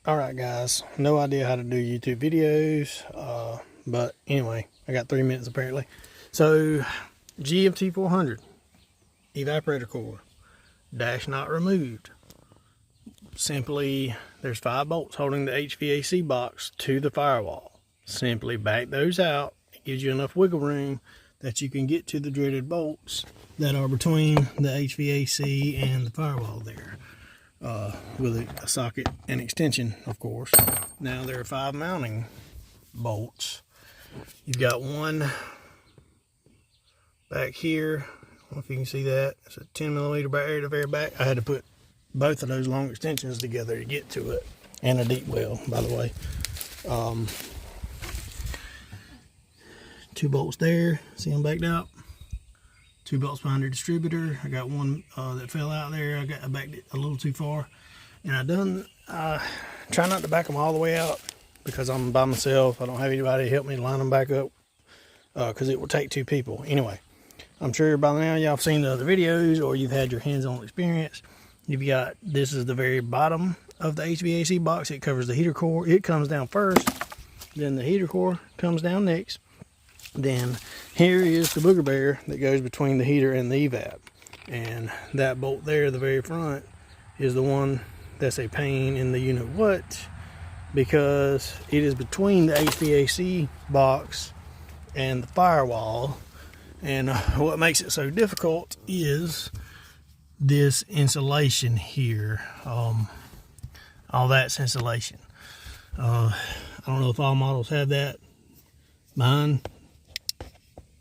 Alright guys, no idea how to do YouTube videos, but anyway, I got 3 minutes apparently. So, GMT400 Evaporator core, dash not removed. Simply, there's 5 bolts holding the HVAC box to the firewall. Simply back those out. It gives you enough wiggle room that you can get to the dreaded bolts that are between the HVAC and the firewall there. With a socket and extension, of course. Now there are 5 mounting bolts. You've got one back here. I don't know if you can see that. It's a 10mm barrier at the very back. I had to put both of those long extensions together to get to it, and a deep well, by the way. 2 bolts there. See them backed out. 2 bolts behind the distributor. I got one that fell out there. I backed it a little too far, and I try not to back them all the way out because I'm by myself. I don't have anybody to help me line them back up because it will take 2 people. Anyway, I'm sure by now y'all have seen the other videos or you've had your hands-on experience. You've got, this is the very bottom of the HVAC box. It covers the heater core. It comes down first, then the heater core comes down next. Then here is the booger bear that goes between the heater and the evap, and that bolt there, the very front, is the one that's a pain in the you-know-what, because it is between the HVAC box and the firewall. And what makes it so difficult is this insulation here. All that's insulation. I don't know if all models have that. Mine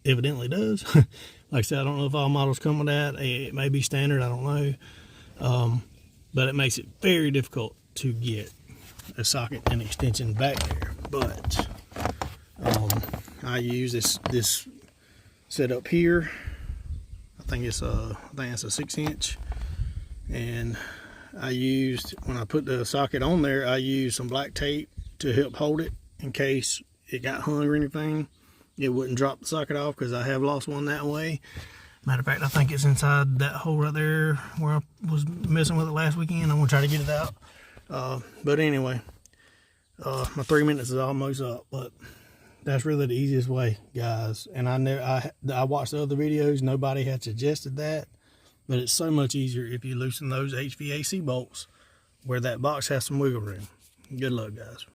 evidently does. Like I said, I don't know if all models come with that. It may be standard, I don't know. But it makes it very difficult to get a socket and extension back there. But I use this setup here. I think it's a 6-inch, and I used, when I put the socket on there, I used some black tape to help hold it in case it got hung or anything. It wouldn't drop the socket off, because I have lost one that way. Matter of fact, I think it's inside that hole right there where I was messing with it last weekend. I'm gonna try to get it out. But anyway, my 3 minutes is almost up, but that's really the easiest way, guys. And I watched the other videos, nobody had suggested that, but it's so much easier if you loosen those HVAC bolts where that box has some wiggle room. Good luck, guys.